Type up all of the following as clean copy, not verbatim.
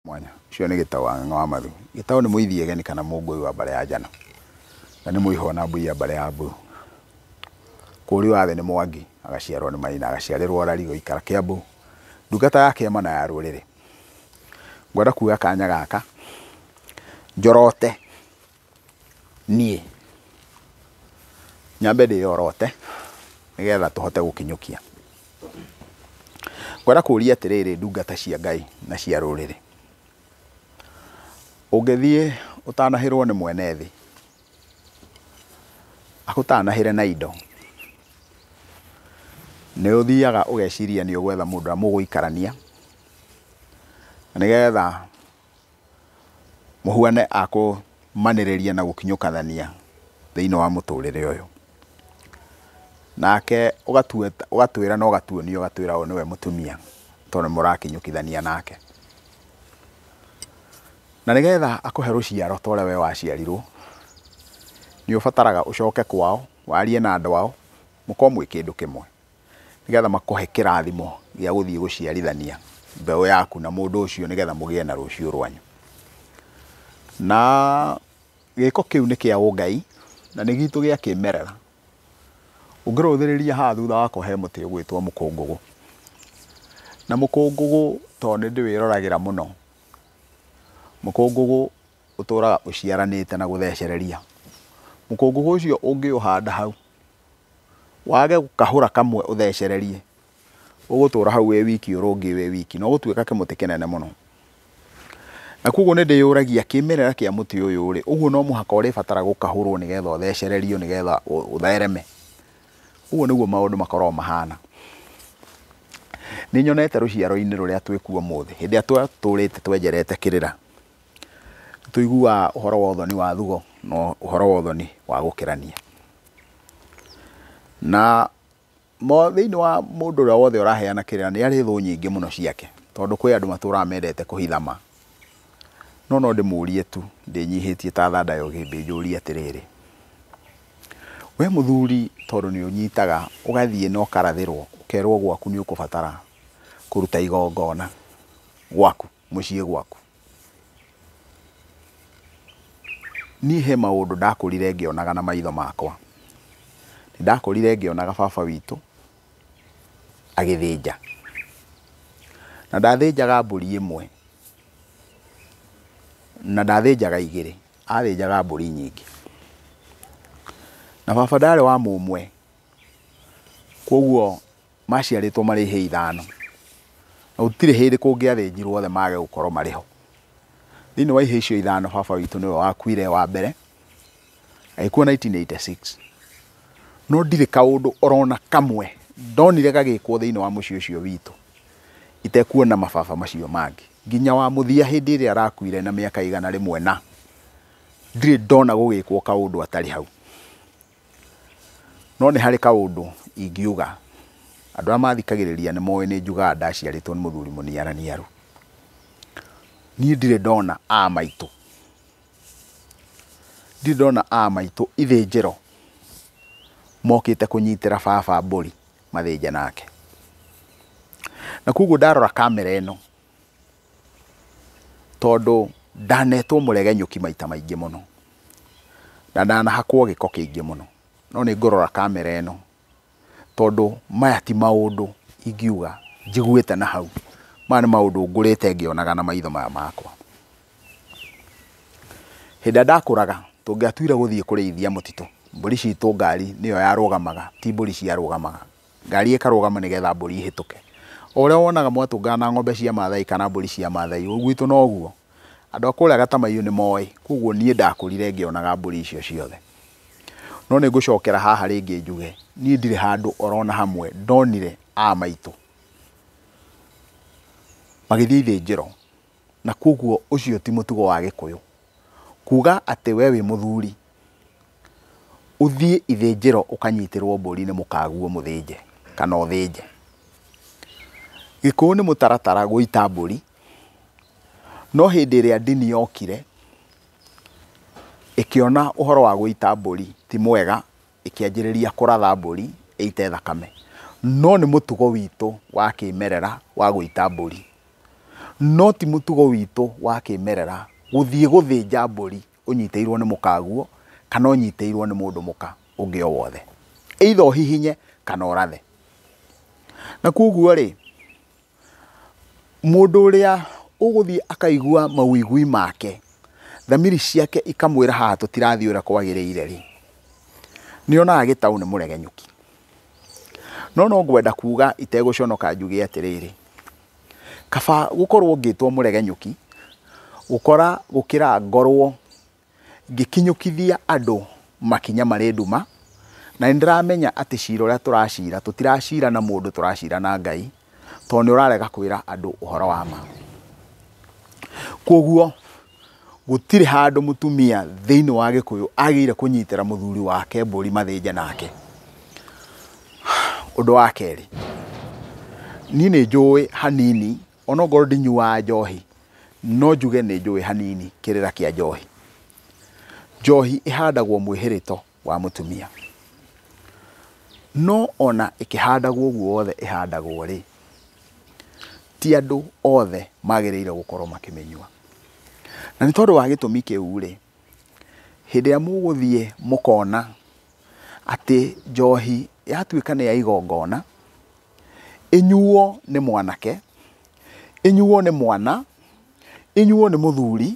mwanya cio nĩ gĩtaũ wa ng'wa mathu. Gĩtaũ nĩ mũithie geni kana mũngũi wa mbare ya njano, na nĩ mũiho na mbui ya mbare ya mbu. Kũrĩ wa thĩ nĩ Mwangi agaciarwo nĩ Maina, agaciarĩrwo Rari gũikara Kĩambu. Ndungata yake Kĩama ya rũrĩrĩ. Ngwenda kuga kanya gaka njorote niĩ nyambe ndĩyorote nĩgetha tũhote gũkinyũkia. Ngwenda kũria atĩrĩrĩ ndungata cia Ngai na cia rũrĩrĩ, ũngĩthiĩ ũtanahĩrwo nĩ mwene thĩ agũtanahĩre na indo, nĩ ũthiaga ũgeciria nĩ ũgwetha mũndũ mũgũikarania nĩgetha mũhuane akũmanĩrĩria na gũkinyũkanania thĩinĩ wa mũtũrĩre ũyũ. Nake ũgatwĩra na ũgatuonio, ũgatwĩra ũyũ nĩwe mũtumia tondũ mũrakinyũkithania nake. Na nĩgetha akũhe rũciaro ta ũrĩa we waciarirwo, nĩ ũbataraga ũcoke kwao, warie na andũ ao, mũkorwo mwĩ kĩndũ kĩmwe nĩgetha makũhe kĩrathimo gĩa gũthiĩ gũciarithania mbeũ yaku na mũndũ ũcio nĩgetha mũgĩe na rũciũ rwanyu. Na gĩko kĩu nĩ kĩa ũngai na nĩ gitũ gĩa kĩmerera. Ũngĩrũthĩrĩria haha thutha wako he mũtĩ ũgwĩtwo mũkũngũgũ, na mũkũngũgũ tondũ nĩ ndĩwĩroragĩra mũno, mũkũngũgũ ũtũraga ũciaranĩte na gũthecereria. Mũkũngũgũ ũcio ũngĩũhanda hau wage gũkahũra kamwe ũthecererie, ũgũtũra hau wĩ wiki ũrũngi wĩ wiki, no gũtuĩka kĩmũtĩ kĩnene mũno. Na koguo nĩ ndĩyũragia kĩmerera kĩa mũtĩ ũyũ rĩ, ũguo no mũhaka ũrĩbatara gũkahũrwo nĩgetha ũthecererio nĩgetha ũthereme. Ũguo nĩguo maũndũ makoragwo mahana. Nĩ nyonete rũciaro-inĩ rũrĩa twĩkuo ũmũthĩ, hĩndĩ ĩrĩa tũtũrĩte twenjerete kĩrĩra, tũiguaga ũhoro wa ũthoni wa thugo na ũhoro wa ũthoni wa gũkĩrania. Na thĩinĩ wa mũndũ ũrĩa wothe ũraheana kĩrĩra nĩ arĩ thũ nyingĩ mũno ciake, tondũ kwĩ andũ matũraga mendete kũhithama. No ndĩmũrie tu ndĩnyihĩtie ta thanda ya ũgĩmbĩ, njũrie atĩrĩrĩ, we mũthuri tondũ nĩ ũnyitaga ũgathiĩ na ũkarathĩrwo, ũkerwo gwaku nĩ ũkũbatara kũruta igongona gwaku, mũciĩ gwaku. Niĩ he maũndũ ndakũrire ngĩonaga na maitho makwa. Nĩ ndakũrire ngĩonaga baba witũ agĩthĩnja, na ndathĩnjaga mbũri ĩmwe na ndathĩnjaga igĩrĩ, athĩnjaga mbũri nyingĩ. Na baba ndarĩ wa mũmwe, koguo maciarĩtwo marĩ hĩ ithano, na gũtirĩ hĩndĩ kũngĩathĩnjirwo othe mage gũkorwo marĩ ho. Thĩinĩ wa ihĩ icio ithano baba witũ nĩwe wakuire wa mbere, agĩkua 1986. No ndirĩ kaũndũ orona kamwe ndonire gagĩkwo thĩinĩ wa mũciĩ ũcio witũ itekuona mababa macio mangĩ. Nginya wa mũthia hĩndĩ ĩrĩa arakuire na mĩaka igana rĩmwe na ndirĩ ndona gũgĩkwo kaũndũ atarĩ hau. No nĩ harĩ kaũndũ ingiuga, andũ arĩa mathikagĩrĩria nĩ moĩ nĩ njugaga ndaciarĩtwo nĩ mũthuri mũniaraniaru. Niĩ ndirĩ ndona a maitũ, ndirĩ ndona a maitũ ithĩnjĩro mokĩte kũnyitĩra baba mbũri mathĩnje nake. Na koguo ndarora kamera ĩno, tondũ ndanetwo mũregenyũki maita maingĩ mũno na ndanahakwo gĩko kĩingĩ mũno, no nĩ ngũrora kamera ĩno tondũ maya ti maũndũ ingiuga njiguĩte na hau, maya nĩ maũndũ ngũrĩte ngĩonaga na maitho maya makwa. Hĩndĩ ndakũraga tũngĩatuire gũthiĩ kũrĩithia mũtitũ, mbũri citũ ngari nĩyo yarũgamaga, ti mbũri ciarũgamaga. Ngari ĩkarũgama nĩgetha mbũri ihĩtũke. O ũrĩa wonaga mwatũngana na ng'ombe cia Maathai kana mbũri cia Maathai, gwitũ noguo. Andũ a kũrĩa Gatamaiyũ nĩ moĩ, koguo niĩ ndakũrire ngĩonaga mbũri icio ciothe. No nĩ ngũcokera haha rĩngĩ njuge, niĩ ndirĩ handũ orona hamwe ndonire a maitũ magĩthiĩ ithĩnjĩro, na koguo ũcio ti mũtugo wa Gĩkũyũ. Kuga atĩ we wĩ mũthuri ũthiĩ ithĩnjĩro ũkanyitĩrwo mbũri nĩ mũkaguo mũthĩnje kana ũthĩnje. Gĩkũyũ nĩ mũtaratara gũita mbũri, no hĩndĩ ĩrĩa ndini yokire ĩkĩona ũhoro wa gũita mbũri ti mwega, ĩkĩanjĩrĩria kũratha mbũri ĩite thakame. No nĩ mũtugo witũ wa kĩmerera wa gũita mbũri. no ti mutugo witũ wa kĩmerera gũthiĩ gũthĩnja mbũri ũnyitĩirwo nĩ mũkaguo kana ũnyitĩirwo nĩ mũndũ mũka ũngĩ o wothe, either ũhihinye kana ũrathe. Na koguo rĩ, mũndũ ũrĩa ũgũthiĩ akaigua mawĩigwi make, thamiri ciake ikamwĩra haha tũtirathiĩ ũrĩa kwagĩrĩire rĩ, nĩonaga gĩtaũ nĩ mũregenyũki. No ngwenda kuga itegũconoka njuge atĩrĩrĩ, kaba gũkorwo ngĩtwo mũregenyũki gũkora gũkĩra ngorwo ngĩkinyũkithia andũ makinya marĩ nduma, na nĩndĩramenya atĩ cira ũrĩa tũracira tũtiracira na mũndũ, tũracira na Ngai, tondũ nĩ ũrarega kwĩra andũ ũhoro wa ma. Koguo gũtirĩ handũ mũtumia thĩinĩ wa Gĩkũyũ agĩrĩire kũnyitĩra mũthuri wake mbũri mathĩnje nake. Ũndũ wa kerĩ, niĩ nĩ njũĩ hanini, onokorwo ndinyuaga njohi, no njuge nĩ njũĩ hanini kĩrĩra kĩa njohi. Njohi ĩhandagwo mwĩhĩrĩto wa mũtumia, no ona ĩkĩhandagwo guothe ĩhandagwo rĩ, ti andũ othe magĩrĩire gũkorwo makĩmĩnyua. Na nĩ tondũ wa gĩtũmi kĩu rĩ, hĩndĩ ĩrĩa mũgũthiĩ mũkona atĩ njohi yatuĩka nĩ ya igongona, ĩnyuo nĩ mwanake, ĩnyuo nĩ mwana, ĩnyuo nĩ mũthuri,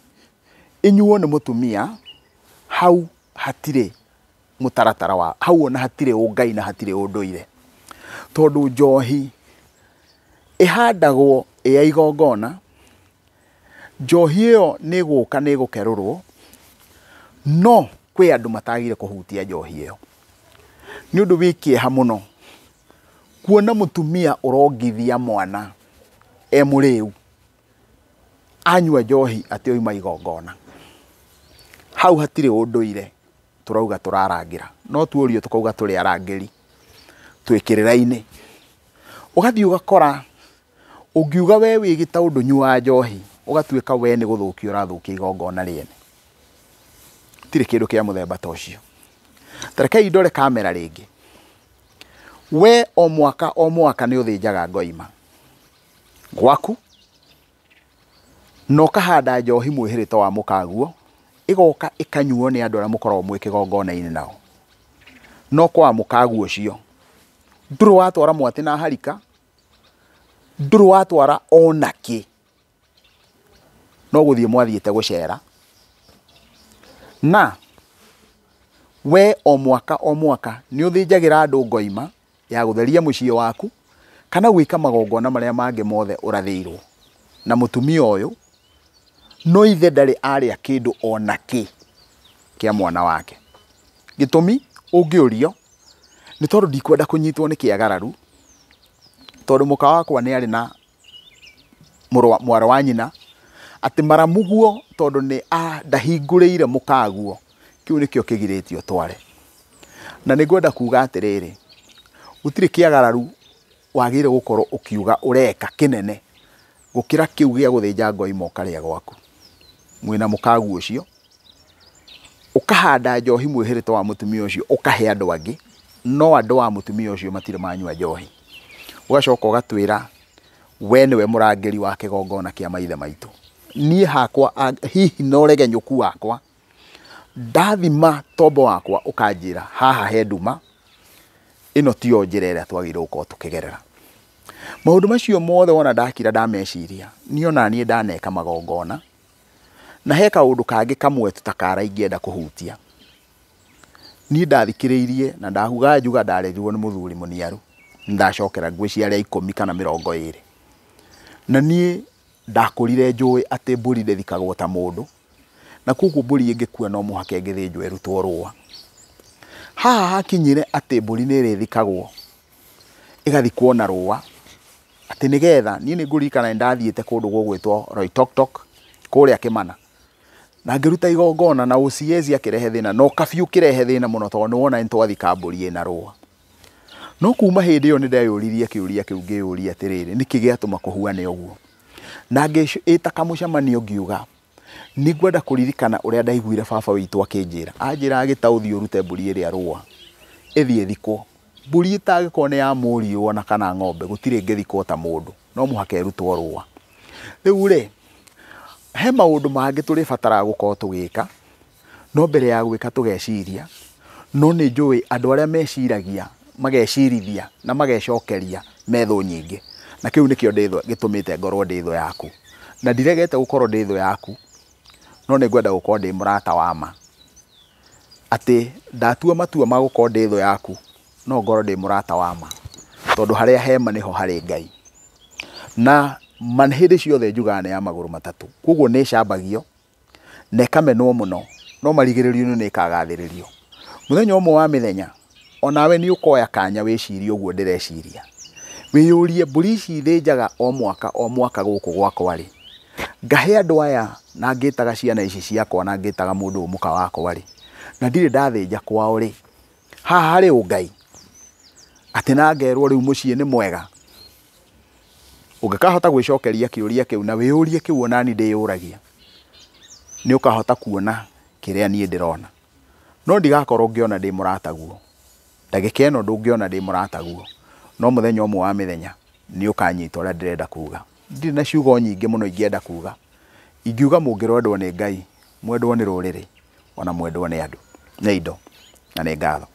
ĩnyuo nĩ mũtumia, hau hatirĩ mũtaratara wa, hau ona hatirĩ ũngai na hatirĩ ũndũire. Tondũ njohi ĩhandagwo ya igongona, njohi ĩyo nĩ gũka nĩ gũkerũrwo, no kwĩ andũ matagĩrĩire kũhutia njohi ĩyo. Nĩ ũndũ wĩ kĩeha mũno kuona mũtumia ũrongithia mwana mũrĩu anyua njohi atĩ oima igongona. Hau hatirĩ ũndũire tũrauga tũrarangĩra, no tuorio tũkauga tũrĩ arangĩri twĩ kĩrĩra-inĩ. Ũgathiĩ ũgakora ũngiuga we wĩ gĩtaũ ndũnyuaga njohi, ũgatuĩka we nĩ gũthũkia ũrathũkia igongona rĩene. Tirĩ kĩndũ kĩa mũthemba ta ũcio. Tarekei ndore kamera rĩngĩ. We o mwaka nĩ ũthĩnjaga ngoima gwaku, no kahanda njohi mwĩhĩrĩto wa mũkaguo, ĩgoka ĩkanyuo nĩ andũ arĩa mũkoragwo mwĩ kĩgongona-inĩ nao. No kwa mũkaguo ũcio ndũrĩ watwara mwatĩ na harika, ndũrĩ watwara ona kĩ, no gũthiĩ mwathiĩte gũcera. Na we o mwaka nĩ ũthĩnjagĩra andũ ngoima ya gũtheria mũciĩ waku kana gwĩka magongona marĩa mangĩ mothe ũrathĩirwo. Na mũtumia ũyũ no ithe ndarĩ arĩa kĩndũ ona kĩ kĩa mwana wake. Gĩtũmi ũngĩũrio nĩ tondũ ndikwenda kũnyitwo nĩ kĩagararu, tondũ mũka wakwa nĩ arĩ na mwarĩ wa nyina atĩ maramuguo tondũ nĩ ndahingũrĩire mũkaguo, kĩu nĩkĩo kĩgirĩtio tware. Na nĩngwenda kuga atĩrĩrĩ, gũtirĩ kĩagararu wagĩrĩire gũkorwo ũkiuga ũreka kĩnene gũkĩra kĩu gĩa gũthĩnja ngoima ũkarĩa gwaku mwĩna mũkaguo ũcio, ũkahanda njohi mwĩhĩrĩto wa mũtumia ũcio, ũkahe andũ angĩ, no andũ wa mũtumia ũcio matirĩ manyua njohi. Ũgacoka ũgatwĩra we nĩwe mũrangĩri wa kĩgongona kĩa maithe maitũ. Niĩ hakwa hihi no ũregenyũku wakwa ndathima tombo wakwa ũkanjĩra haha he nduma, ĩno tiyo njĩra ĩrĩa twagĩrĩirwo gũkorwo tũkĩgerera. Maũndũ macio mothe wona ndakira ndameciria, niĩ ona niĩ ndaneka magongona, na he kaũndũ kangĩ kamwe tũtakara ingĩenda kũhutia. Niĩ ndathikĩrĩirie na ndahuga njuga ndarerirwo nĩ mũthuri mũniaru, ndacokera ngwĩciarĩa 10 kana 20. Na niĩ ndakũrire njũĩ atĩ mbũri ndĩthikagwo ta mũndũ, na koguo mbũri ĩngĩkua no mũhaka ĩngĩthĩnjwo ĩrutwo rũa. Haha hakinyire atĩ mbũri nĩ ĩrĩthikagwo ĩgathikwo na rũa, atĩ nĩgetha niĩ nĩ ngũririkana ndathiĩte kũndũ gũgwĩtwo Loitoktok kũrĩa Kĩmana, na ngĩruta igongona na OCS akĩrehe thĩna, no kabiũ kĩrehe thĩna mũno tondũ nĩwona nĩtwathika mbũri ĩna rũa. No kuma hĩndĩ ĩyo nĩndeyũririe kĩũria kĩu ngĩyũria atĩrĩrĩ, nĩkĩ gĩatũma kũhuane ũguo? Na ngĩĩta kamũcemanio ngiuga nĩngwenda kũririkana ũrĩa ndaiguire baba witũ akĩnjĩra, anjĩra gĩtaũ thiĩ ũrute mbũri ĩrĩa rũa ĩthiĩ ĩthikwo. Mbũri ĩtangĩkorwo nĩ ya mũriũ ona kana ng'ombe gũtirĩ ĩngĩthikwo ta mũndũ, no mũhaka ĩrutwo rũa. Riu ri he maundu mangi turi batara gukorwo tugika no mbere ya gwika tugeciria no ni njui andu aria meciragia magecirithia na magecokeria metho nyingi na kiu nikio nditho gitumite ngorwo nditho yaku na ndiregete gukorwo nditho yaku no ni ngwenda gukorwo ndi murata wa ma ati ndatua matua ma gukorwo nditho yaku no ngorwo ndi murata wa ma tondu haria hema niho hari Ngai na manhindi ciothe njugaga ni ya maguru matatu koguo ni cambagio na ikamenwo muno no marigiririo ni ikagathiririo muthenya umwe wa mithenya onawe ni ukoya kanya wicirie uguo ndireciria wiyurie mburi ici thinjaga o mwaka guku gwakwa ri ngahe andu aya na ngitaga ciana ici ciakwa na ngitaga mundu umuka wakwa ri na ndire ndathinja kwao ri haha hari ungai ati na ngerwo riu mucii ni mwega ungikahota gwicokeria kiuria kiu na wiyurie kiu onani ndiyuragia ni ukahota kuona kiria nie ndirona no ndigakorwo ngiona ndi murata guo ndagika ino ndungiona ndi murata guo no muthenya umwe wa mithenya ni ukanyita uria ndirenda kuga ndiri na ciugo nyingi muno ingienda kuga ingiuga mungirwendwo ni Ngai mwendwo ni ruriri ona mwendwo ni andu ni indo na ni ngatho.